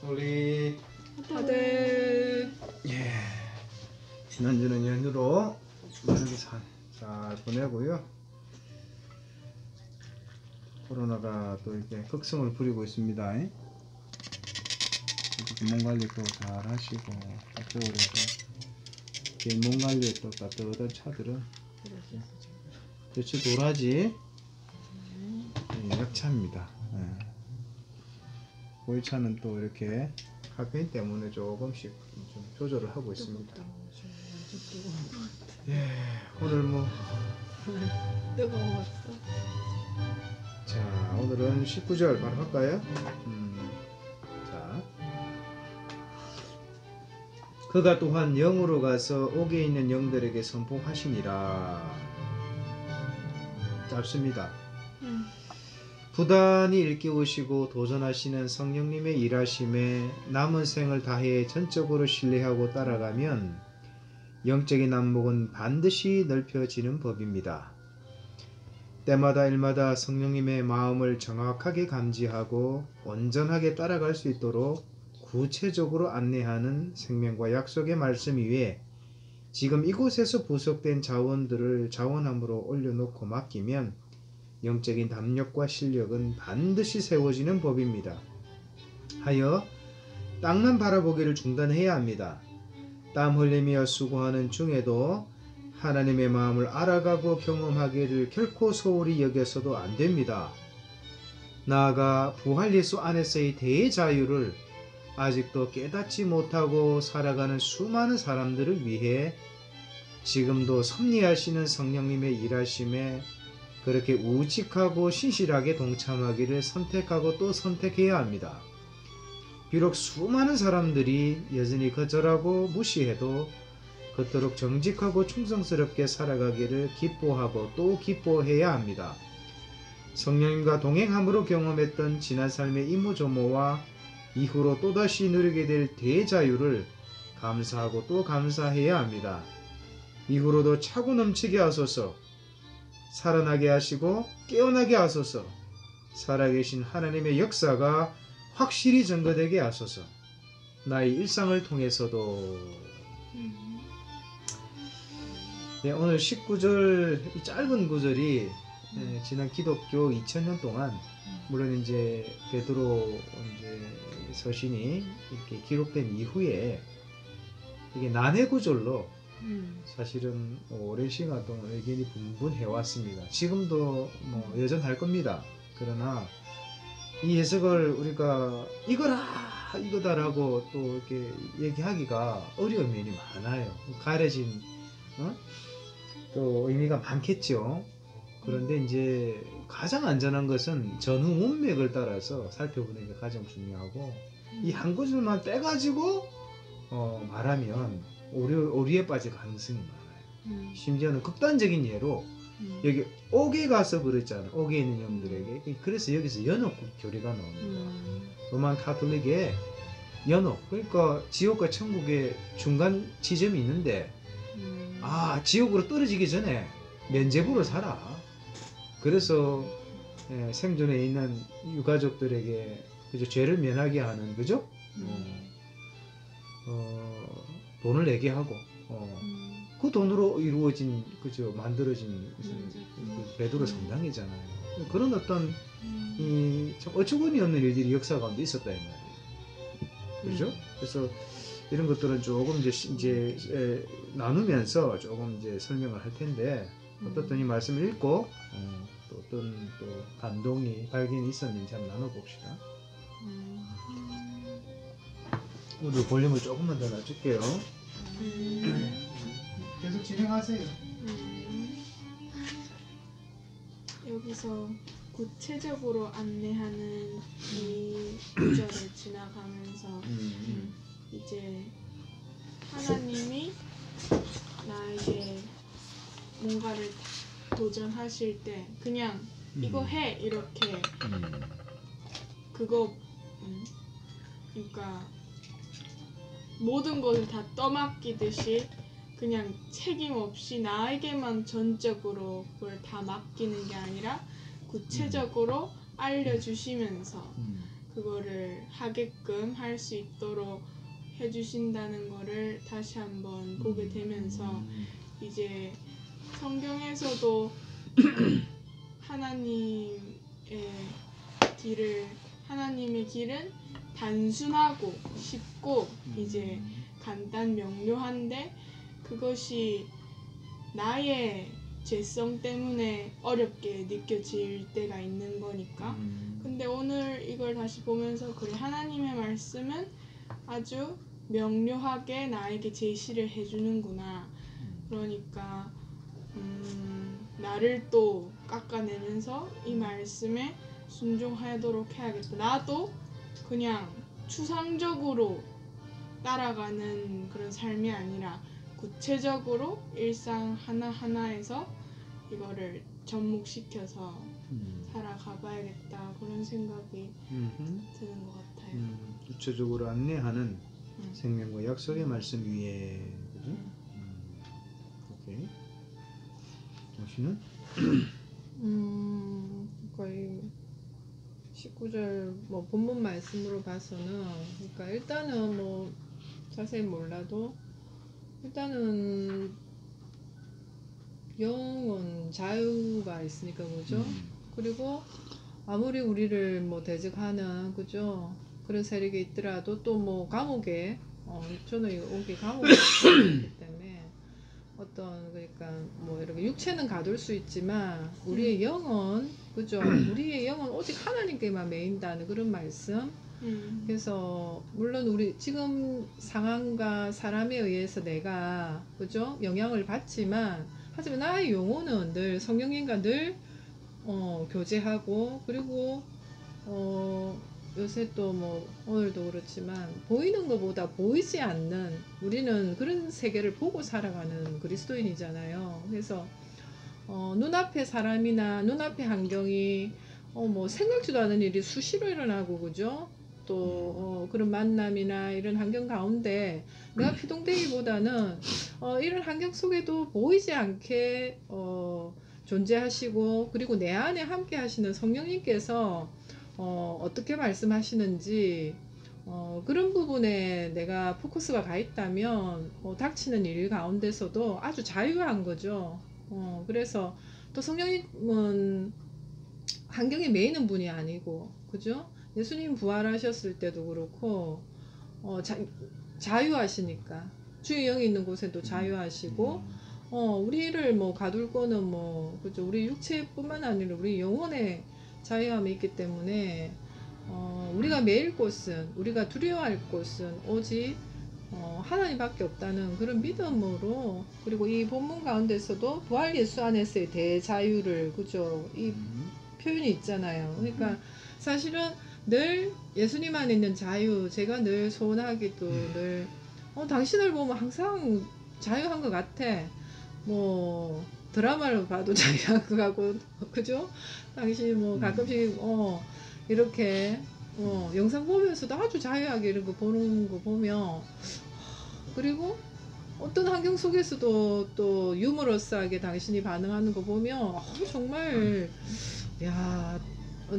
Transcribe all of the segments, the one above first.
우리 다들 예 지난주는 연휴로 잘 보내고요. 코로나가 또 이렇게 극성을 부리고 있습니다. 몸 관리 또 잘 하시고 따뜻해서 개인 몸 관리에 또 따뜻한 차들은 그렇지 도라지 약차입니다. 보이차는 또 이렇게 카페인 때문에 조금씩 좀 조절을 하고 있습니다. 예, 오늘 뭐 뜨거웠어. 자, 오늘은 19절 바로 할까요? 자, 그가 또한 영으로 가서 옥에 있는 영들에게 선포하시니라. 짧습니다. 부단히 일깨우시고 도전하시는 성령님의 일하심에 남은 생을 다해 전적으로 신뢰하고 따라가면 영적인 안목은 반드시 넓혀지는 법입니다. 때마다 일마다 성령님의 마음을 정확하게 감지하고 온전하게 따라갈 수 있도록 구체적으로 안내하는 생명과 약속의 말씀 위에 지금 이곳에서 부속된 자원들을 자원함으로 올려놓고 맡기면 영적인 담력과 실력은 반드시 세워지는 법입니다. 하여 땅만 바라보기를 중단해야 합니다. 땀 흘리며 수고하는 중에도 하나님의 마음을 알아가고 경험하기를 결코 소홀히 여겨서도 안 됩니다. 나아가 부활 예수 안에서의 대자유를 아직도 깨닫지 못하고 살아가는 수많은 사람들을 위해 지금도 섭리하시는 성령님의 일하심에 그렇게 우직하고 신실하게 동참하기를 선택하고 또 선택해야 합니다. 비록 수많은 사람들이 여전히 거절하고 무시해도 그토록 정직하고 충성스럽게 살아가기를 기뻐하고 또 기뻐해야 합니다. 성령님과 동행함으로 경험했던 지난 삶의 이모저모와 이후로 또다시 누리게 될 대자유를 감사하고 또 감사해야 합니다. 이후로도 차고 넘치게 하소서. 살아나게 하시고 깨어나게 하소서. 살아계신 하나님의 역사가 확실히 증거되게 하소서. 나의 일상을 통해서도. 네, 오늘 19절 이 짧은 구절이 지난 기독교 2000년 동안 물론 이제 베드로 이제 서신이 이렇게 기록된 이후에 이게 난해 구절로 사실은 오랜 시간 동안 의견이 분분해 왔습니다. 지금도 뭐 여전할 겁니다. 그러나 이 해석을 우리가 이거다라고 또 이렇게 얘기하기가 어려운 면이 많아요. 가려진 또 의미가 많겠죠. 그런데 이제 가장 안전한 것은 전후 문맥을 따라서 살펴보는 게 가장 중요하고 이 한 구절만 떼가지고 말하면 오류에 빠질 가능성이 많아요. 심지어는 극단적인 예로 여기 옥에 가서 그랬잖아요. 옥에 있는 영들에게. 그래서 여기서 연옥 교리가 나옵니다. 로만 카톨릭에 연옥, 그러니까 지옥과 천국의 중간 지점이 있는데 지옥으로 떨어지기 전에 면죄부를 살아. 그래서 생존에 있는 유가족들에게 그죠? 죄를 면하게 하는 거죠. 돈을 내게 하고 그 돈으로 이루어진 그죠? 만들어진 베드로 성당이잖아요. 그런 어떤 이 어처구니 없는 일들이 역사 가운데 있었다 이 말이에요. 그죠? 그래서 이런 것들은 조금 이제 나누면서 조금 이제 설명을 할 텐데 어떻든 이 말씀을 읽고 또 어떤 또 감동이 발견이 있었는지 한번 나눠봅시다. 우리 볼륨을 조금만 더 낮출게요. 계속 진행하세요. 여기서 구체적으로 안내하는 이 구절을 지나가면서 이제 하나님이 나에게 뭔가를 도전하실 때 그냥 이거 해 이렇게 그거 그러니까 모든 것을 다 떠맡기듯이 그냥 책임 없이 나에게만 전적으로 그걸 다 맡기는 게 아니라 구체적으로 알려주시면서 그거를 하게끔 할 수 있도록 해주신다는 거를 다시 한번 보게 되면서 이제 성경에서도 하나님의 길은 단순하고 쉽고 이제 간단 명료한데 그것이 나의 죄성 때문에 어렵게 느껴질 때가 있는 거니까. 근데 오늘 이걸 다시 보면서 그래, 하나님의 말씀은 아주 명료하게 나에게 제시를 해주는구나. 그러니까 나를 또 깎아내면서 이 말씀에 순종하도록 해야겠다. 나도 그냥 추상적으로 따라가는 그런 삶이 아니라 구체적으로 일상 하나하나에서 이거를 접목시켜서 살아가 봐야겠다. 그런 생각이 드는 것 같아요. 구체적으로 안내하는 생명과 약속의 말씀 위에, 그죠? 오케이. 당신은? 거의 19절 뭐 본문 말씀으로 봐서는, 그러니까 일단은 뭐 자세히 몰라도 일단은 영은 자유가 있으니까, 그죠? 그리고 아무리 우리를 뭐 대적하는, 그죠? 그런 세력이 있더라도 또 뭐 감옥에 저는 여기 감옥에 있기 때문에 어떤, 그러니까 뭐 이렇게 육체는 가둘 수 있지만 우리의 영은, 그죠? 우리의 영은 오직 하나님께만 매인다는 그런 말씀. 그래서 물론 우리 지금 상황과 사람에 의해서 내가, 그죠? 영향을 받지만, 하지만 나의 영혼은 늘 성령님과 늘 교제하고, 그리고 요새 또 뭐 오늘도 그렇지만 보이는 것보다 보이지 않는, 우리는 그런 세계를 보고 살아가는 그리스도인이잖아요. 그래서 눈앞의 사람이나 눈앞의 환경이 뭐 생각지도 않은 일이 수시로 일어나고, 그죠? 또 그런 만남이나 이런 환경 가운데 내가 피동되기보다는 이런 환경 속에도 보이지 않게 존재하시고, 그리고 내 안에 함께 하시는 성령님께서 어떻게 말씀하시는지 그런 부분에 내가 포커스가 가 있다면 닥치는 일 가운데서도 아주 자유한 거죠. 그래서 또 성령님은 환경에 매이는 분이 아니고, 그죠? 예수님 부활하셨을 때도 그렇고 자유하시니까, 주의 영이 있는 곳에도 자유하시고, 우리를 뭐 가둘 거는 뭐, 그죠? 우리 육체뿐만 아니라 우리 영혼의 자유함이 있기 때문에 우리가 매일 곳은, 우리가 두려워할 곳은 오직 하나님밖에 없다는 그런 믿음으로, 그리고 이 본문 가운데서도 부활 예수 안에서의 대자유를, 그죠? 이 표현이 있잖아요. 그러니까 사실은 늘 예수님 안에 있는 자유, 제가 늘 소원하기도 늘 당신을 보면 항상 자유한 것 같아. 뭐 드라마를 봐도 자유한 것 같고, 그죠? 당신이 뭐 가끔씩 이렇게 영상 보면서도 아주 자유하게 이런 거 보는 거 보면, 그리고 어떤 환경 속에서도 또 유머러스하게 당신이 반응하는 거 보면 정말 야,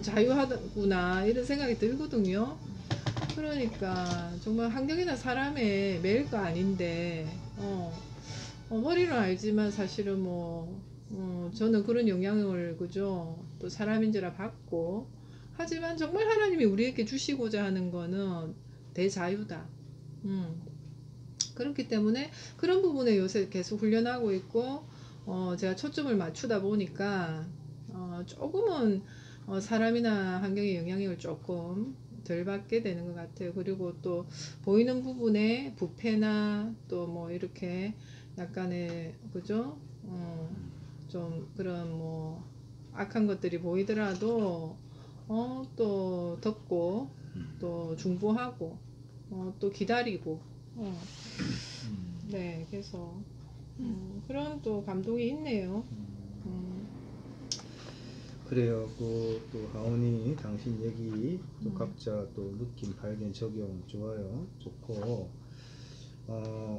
자유하구나 이런 생각이 들거든요. 그러니까 정말 환경이나 사람에 매일 거 아닌데 머리로 알지만 사실은 뭐 저는 그런 영향을, 그죠? 또 사람인지라 받고, 하지만 정말 하나님이 우리에게 주시고자 하는 거는 대자유다. 그렇기 때문에 그런 부분에 요새 계속 훈련하고 있고, 제가 초점을 맞추다 보니까 조금은 사람이나 환경의 영향력을 조금 덜 받게 되는 것 같아요. 그리고 또 보이는 부분에 부패나 또 뭐 이렇게 약간의, 그죠? 좀 그런 뭐 악한 것들이 보이더라도 또 덮고 또 중보하고 또 기다리고 네, 그래서 그런 또 감동이 있네요. 그래요. 또 하온이 당신 얘기 또 각자 또 느낌, 발견, 적용 좋아요. 좋고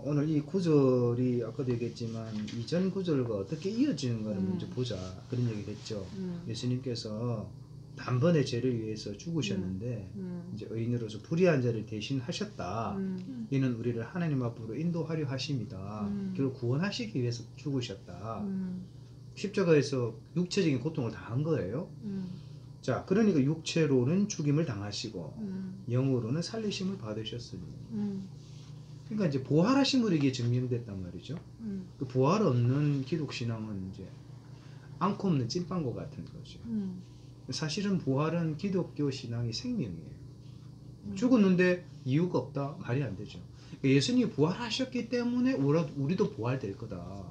오늘 이 구절이 아까도 얘기했지만 이전 구절과 어떻게 이어지는가를 먼저 보자, 그런 얘기를 했죠. 예수님께서 단번에 죄를 위해서 죽으셨는데 이제 의인으로서 불의한 자를 대신하셨다. 이는 우리를 하나님 앞으로 인도하려 하심이다. 결국 구원하시기 위해서 죽으셨다. 십자가에서 육체적인 고통을 당한 거예요. 자, 그러니까 육체로는 죽임을 당하시고 영으로는 살리심을 받으셨으니. 그러니까 이제 부활하심으로 이게 증명됐단 말이죠. 그 부활 없는 기독 신앙은 이제 앙코 없는 찐빵과 같은 거죠. 사실은 부활은 기독교 신앙의 생명이에요. 죽었는데 이유가 없다? 말이 안 되죠. 예수님이 부활하셨기 때문에 우리도 부활될 거다.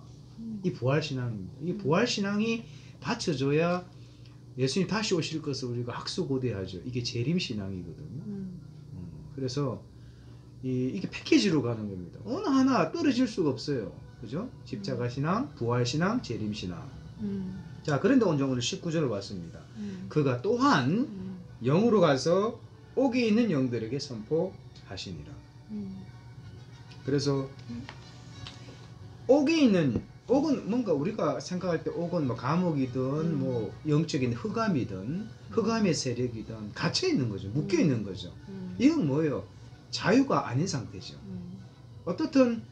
이 부활신앙입니다. 이 부활신앙이 받쳐줘야 예수님 다시 오실 것을 우리가 학수고대하죠. 이게 재림신앙이거든요. 그래서 이게 패키지로 가는 겁니다. 어느 하나 떨어질 수가 없어요. 그죠? 십자가신앙, 부활신앙, 재림신앙. 자, 그런데 오늘 19절을 봤습니다. 그가 또한 영으로 가서 옥에 있는 영들에게 선포하시니라. 그래서 옥에 있는, 옥은 뭔가 우리가 생각할 때 옥은 뭐 감옥이든 뭐 영적인 흑암이든 흑암의 세력이든 갇혀 있는 거죠. 묶여 있는 거죠. 이건 뭐예요? 자유가 아닌 상태죠. 어떻든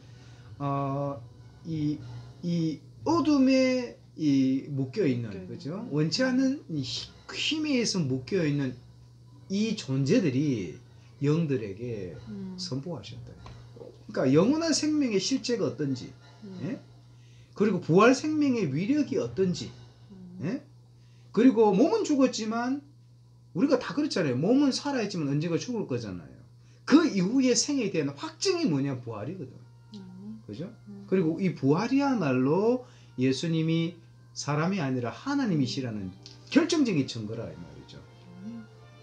이 어둠에 묶여 있는, 그죠? 원치 않는 힘에 의해서 묶여 있는 이 존재들이 영들에게 선포하셨다. 그러니까 영원한 생명의 실제가 어떤지, 예? 그리고 부활 생명의 위력이 어떤지, 예? 그리고 몸은 죽었지만 우리가 다 그렇잖아요. 몸은 살아있지만 언젠가 죽을 거잖아요. 그 이후의 생에 대한 확증이 뭐냐? 부활이거든. 그죠? 그리고 이 부활이야말로 예수님이 사람이 아니라 하나님이시라는 결정적인 증거라 이 말이죠.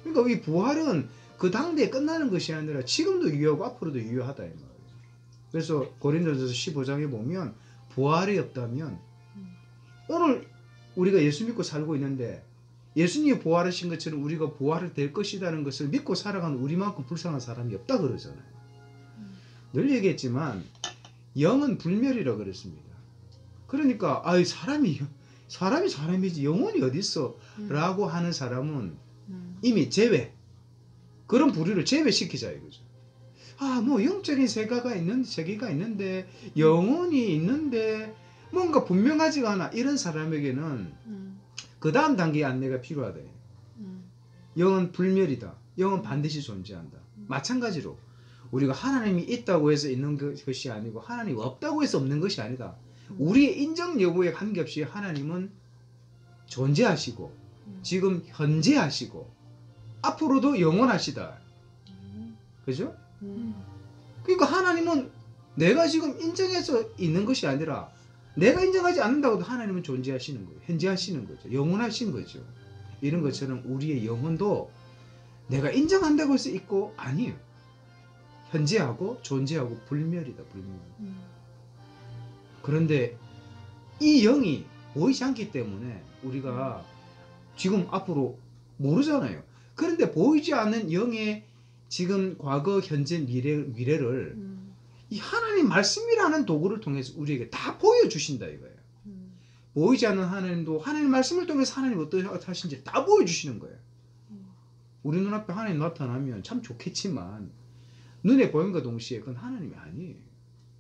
그러니까 이 부활은 그 당대에 끝나는 것이 아니라 지금도 유효하고 앞으로도 유효하다 이 말이죠. 그래서 고린도전서 15장에 보면 부활이 없다면 오늘 우리가 예수 믿고 살고 있는데 예수님이 부활하신 것처럼 우리가 부활을 될 것이라는 것을 믿고 살아가는 우리만큼 불쌍한 사람이 없다 그러잖아요. 늘 얘기했지만 영은 불멸이라고 그랬습니다. 그러니까 사람이지 영혼이 어디 있어? 라고 하는 사람은 이미 제외, 그런 부류를 제외시키자 이거죠. 뭐 영적인 세계가 있는데 영혼이 있는데 뭔가 분명하지가 않아. 이런 사람에게는 그 다음 단계의 안내가 필요하다. 영은 불멸이다. 영은 반드시 존재한다. 마찬가지로 우리가 하나님이 있다고 해서 있는 것이 아니고 하나님이 없다고 해서 없는 것이 아니다. 우리의 인정 여부에 관계없이 하나님은 존재하시고 지금 현재하시고 앞으로도 영원하시다. 그죠? 그러니까 하나님은 내가 지금 인정해서 있는 것이 아니라 내가 인정하지 않는다고도 하나님은 존재하시는 거예요. 현재하시는 거죠. 영원하신 거죠. 이런 것처럼 우리의 영혼도 내가 인정한다고 해서 있고 아니에요. 현재하고 존재하고 불멸이다. 불멸. 그런데 이 영이 보이지 않기 때문에 우리가 지금 앞으로 모르잖아요. 그런데 보이지 않는 영의 지금 과거, 현재, 미래를 이 하나님 말씀이라는 도구를 통해서 우리에게 다 보여주신다 이거예요. 보이지 않는 하나님도 하나님 말씀을 통해서 하나님 어떻게 하신지 다 보여주시는 거예요. 우리 눈앞에 하나님 나타나면 참 좋겠지만 눈에 보임과 동시에 그건 하나님이 아니에요.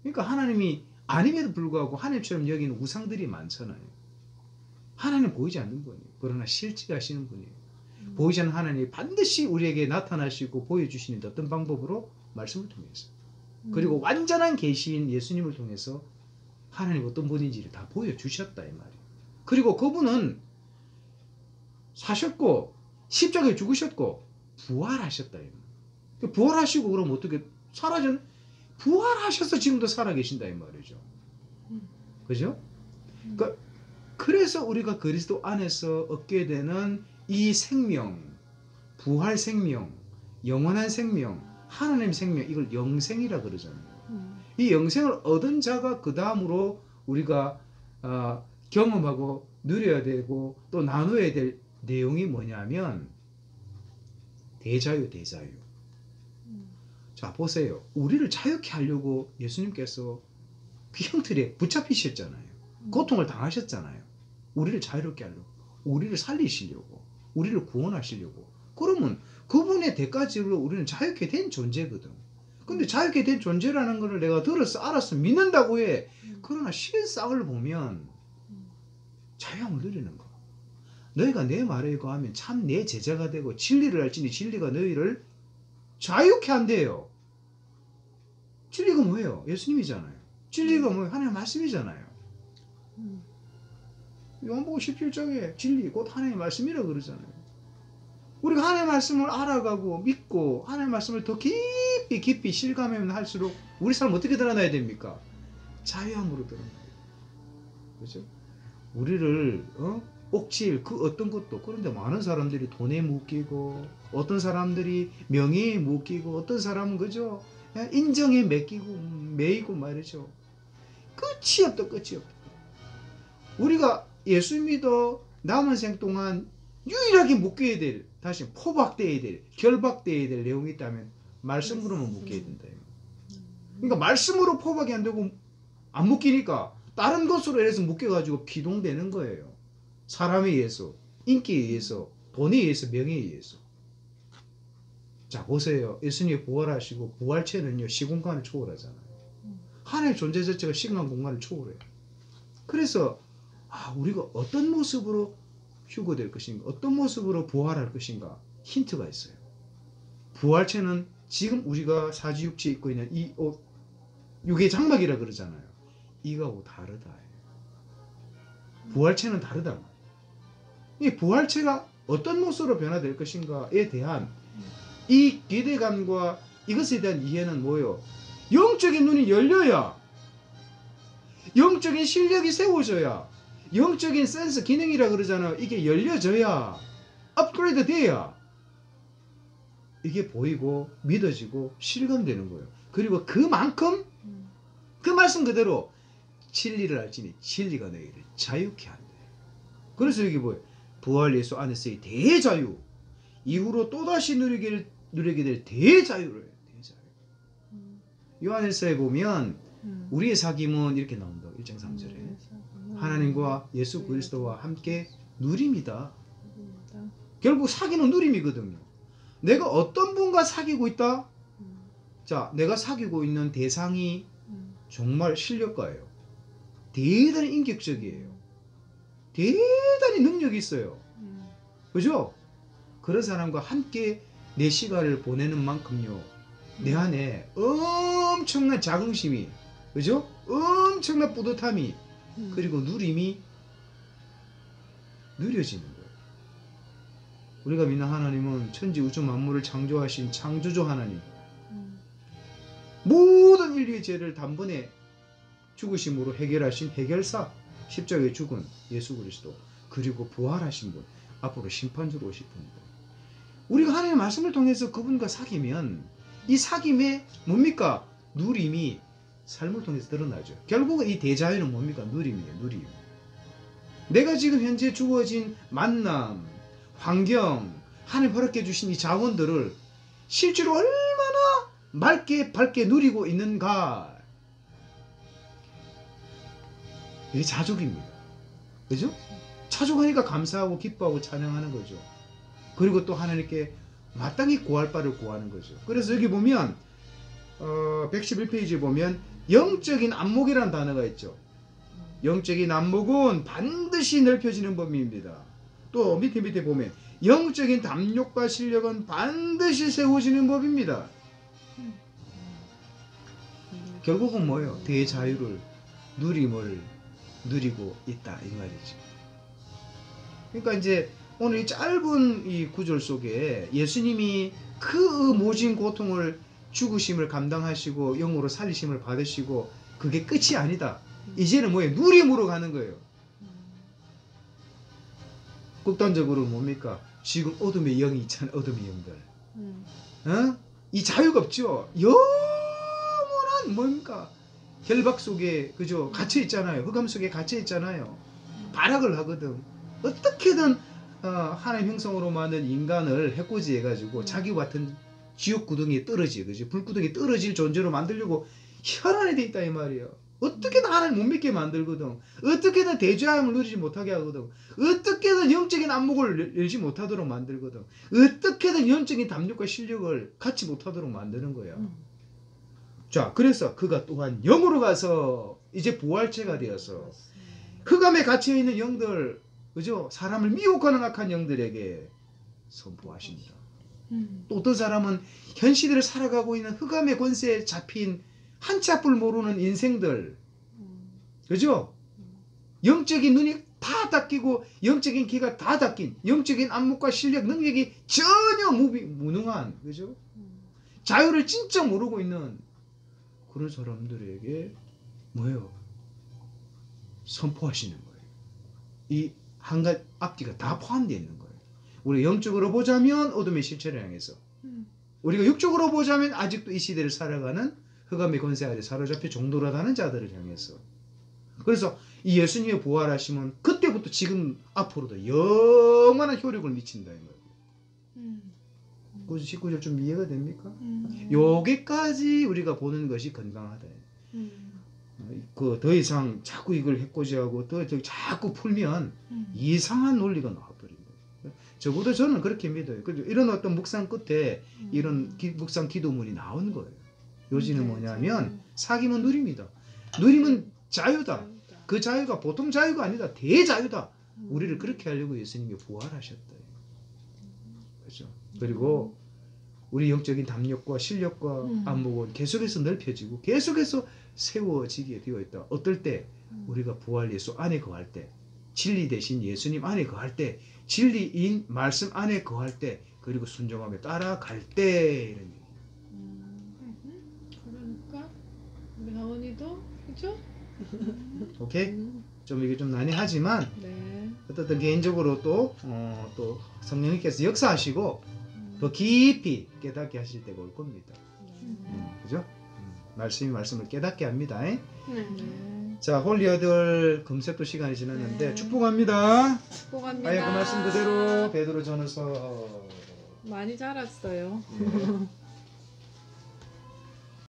그러니까 하나님이 아님에도 불구하고 하나님처럼 여기는 우상들이 많잖아요. 하나님 보이지 않는 분이에요. 그러나 실제하시는 분이에요. 보이지 않는 하나님이 반드시 우리에게 나타나시고 보여주시는 어떤 방법으로? 말씀을 통해서. 그리고 완전한 계시인 예수님을 통해서 하나님 어떤 분인지를 다 보여주셨다 이 말이에요. 그리고 그분은 사셨고 십자가에 죽으셨고 부활하셨다 이 말이에요. 부활하시고 그럼 어떻게 부활하셔서 지금도 살아계신다 이 말이죠. 그죠? 그래서 우리가 그리스도 안에서 얻게 되는 이 생명, 부활 생명, 영원한 생명, 하나님 생명, 이걸 영생이라 그러잖아요. 이 영생을 얻은 자가 그 다음으로 우리가 경험하고 누려야 되고 또 나눠야 될 내용이 뭐냐면 대자유. 자, 보세요. 우리를 자유케 하려고 예수님께서 그 형틀에 붙잡히셨잖아요. 고통을 당하셨잖아요. 우리를 자유롭게 하려고, 우리를 살리시려고. 우리를 구원하시려고. 그러면 그분의 대가지로 우리는 자유케 된 존재거든. 근데 자유케 된 존재라는 것을 내가 들어서 알아서 믿는다고 해. 그러나 실상을 보면 자유함을 누리는 거야. 너희가 내 말에 거하면 참 내 제자가 되고 진리를 알지니 진리가 너희를 자유케 한대요. 진리가 뭐예요? 예수님이잖아요. 진리가 뭐예요? 하나님의 말씀이잖아요. 요한복음 17장에 진리 곧 하나님의 말씀이라고 그러잖아요. 우리가 하나님의 말씀을 알아가고 믿고 하나님의 말씀을 더 깊이 실감하면 할수록 우리 삶 어떻게 드러나야 됩니까? 자유함으로 드러나요. 그렇죠? 우리를 옥질 그 어떤 것도. 그런데 많은 사람들이 돈에 묶이고 어떤 사람들이 명예에 묶이고 어떤 사람은 그죠? 인정에 매이고 말이죠. 끝이 없다. 우리가 예수 믿어 남은 생 동안 유일하게 묶여야 될, 다시 포박돼야 될, 결박돼야 될 내용이 있다면 말씀으로만 묶여야 된다. 그러니까 말씀으로 포박이 안 되고 안 묶이니까 다른 것으로 해서 묶여가지고 비동되는 거예요. 사람에 의해서, 인기에 의해서, 돈에 의해서, 명예에 의해서. 자 보세요. 예수님이 부활하시고 부활체는요 시공간을 초월하잖아요. 하나님의 존재 자체가 시간 공간을 초월해요. 그래서 우리가 어떤 모습으로 휴거될 것인가, 어떤 모습으로 부활할 것인가 힌트가 있어요. 부활체는 지금 우리가 사지육지에 입고 있는 이 옷, 이게 장막이라 그러잖아요. 이거하고 다르다. 부활체는 다르다. 이 부활체가 어떤 모습으로 변화될 것인가에 대한 이 기대감과 이것에 대한 이해는 뭐예요? 영적인 눈이 열려야, 영적인 실력이 세워져야, 영적인 센스 기능이라 그러잖아요. 이게 열려져야, 업그레이드 돼야 이게 보이고 믿어지고 실감되는 거예요. 그리고 그만큼 그 말씀 그대로 진리를 알지니 진리가 너희를 자유케 한대. 그래서 여기 뭐예요? 부활 예수 안에서의 대자유, 이후로 또다시 누리게 될 대자유를 해요. 대자유. 요한일서에 보면 우리의 사귐은 이렇게 나온다. 1장 3절에 하나님과 예수 그리스도와 함께 누림이다. 결국 사귀는 누림이거든요. 내가 어떤 분과 사귀고 있다? 자, 내가 사귀고 있는 대상이 정말 실력가예요. 대단히 인격적이에요. 대단히 능력이 있어요. 그죠? 그런 사람과 함께 내 시간을 보내는 만큼요, 내 안에 엄청난 자긍심이, 그죠? 엄청난 뿌듯함이, 그리고 누림이 누려지는 거예요. 우리가 믿는 하나님은 천지 우주 만물을 창조하신 창조주 하나님, 모든 인류의 죄를 단번에 죽으심으로 해결하신 해결사, 십자가에 죽은 예수 그리스도, 그리고 부활하신 분, 앞으로 심판주로 오실 분입니다. 우리가 하나님의 말씀을 통해서 그분과 사귀면 이 사귐의 뭡니까? 누림이 삶을 통해서 드러나죠. 결국은 이 대자유는 뭡니까? 누림이에요. 누림. 내가 지금 현재 주어진 만남, 환경, 하나님 허락해 주신 이 자원들을 실제로 얼마나 맑게 밝게 누리고 있는가. 이게 자족입니다. 그죠? 자족하니까 감사하고 기뻐하고 찬양하는 거죠. 그리고 또 하나님께 마땅히 구할 바를 구하는 거죠. 그래서 여기 보면 111페이지에 보면 영적인 안목이라는 단어가 있죠. 영적인 안목은 반드시 넓혀지는 법입니다. 또 밑에 보면 영적인 담력과 실력은 반드시 세워지는 법입니다. 결국은 뭐예요? 대자유를, 누림을 누리고 있다 이 말이죠. 그러니까 이제 오늘 이 짧은 이 구절 속에 예수님이 그 모진 고통을, 죽으심을 감당하시고 영으로 살리심을 받으시고 그게 끝이 아니다. 이제는 뭐예요? 누림으로 가는 거예요. 극단적으로 뭡니까? 지금 어둠의 영이 있잖아요. 어둠의 영들. 이 자유가 없죠. 영원한 뭡니까? 결박 속에 그죠? 갇혀 있잖아요. 흑암 속에 갇혀 있잖아요. 발악을 하거든. 어떻게든 하나님 형성으로 만든 인간을 해코지 해가지고 자기 같은 지옥 구덩이에 떨어지, 그죠? 불구덩이에 떨어질 존재로 만들려고 혈안이 돼 있다 이 말이에요. 어떻게든 하나님 못 믿게 만들거든. 어떻게든 대죄함을 누리지 못하게 하거든. 어떻게든 영적인 안목을 열지 못하도록 만들거든. 어떻게든 영적인 담력과 실력을 갖지 못하도록 만드는 거야. 자, 그래서 그가 또한 영으로 가서 이제 부활체가 되어서 흑암에 갇혀 있는 영들, 그죠? 사람을 미혹하는 악한 영들에게 선포하십니다. 또 어떤 사람은 현 시대를 살아가고 있는 흑암의 권세에 잡힌 한치 앞을 모르는 인생들, 그죠? 영적인 눈이 다 닫히고 영적인 귀가 다 닫힌, 영적인 안목과 실력, 능력이 전혀 무능한, 그죠? 자유를 진짜 모르고 있는 그런 사람들에게 뭐예요? 선포하시는 거예요. 이 한 가지 앞뒤가 다 포함되어 있는 거예요. 우리 영적으로 보자면 어둠의 실체를 향해서, 우리가 육적으로 보자면 아직도 이 시대를 살아가는 흑암의 권세 아래 사로잡혀 종돌아다는 자들을 향해서. 그래서 이 예수님의 부활하심은 그때부터 지금 앞으로도 영원한 효력을 미친다는 거예요. 19절 좀 이해가 됩니까? 여기까지 우리가 보는 것이 건강하다. 더 이상 자꾸 이걸 해코지하고 더 자꾸 풀면 이상한 논리가 나와버린다. 적어도 저는 그렇게 믿어요. 이런 어떤 묵상 끝에 이런 묵상 기도문이 나온 거예요. 요지는 뭐냐면 사귐은 누림이다. 누림은 자유다. 그 자유가 보통 자유가 아니다. 대자유다. 우리를 그렇게 하려고 예수님이 부활하셨다. 그렇죠? 그리고 우리 영적인 담력과 실력과 안목은 계속해서 넓혀지고 계속해서 세워지게 되어 있다. 어떨 때? 우리가 부활 예수 안에 거할 때, 진리 대신 예수님 안에 거할 때, 진리인 말씀 안에 거할 때, 그리고 순종하며 따라갈 때, 이런 얘기. 그러니까 우리 하원이도 그죠? 오케이? 좀 이게 좀 난해하지만 네. 어떻든 개인적으로 또 성령님께서 역사하시고 더 깊이 깨닫게 하실 때가 올 겁니다. 그죠? 말씀을 깨닫게 합니다. 네. 자, 홀리어들 금세또 시간이 지났는데 네. 축복합니다. 축복합니다. 아예 그 말씀 그대로 베드로 전후서 많이 자랐어요. 네.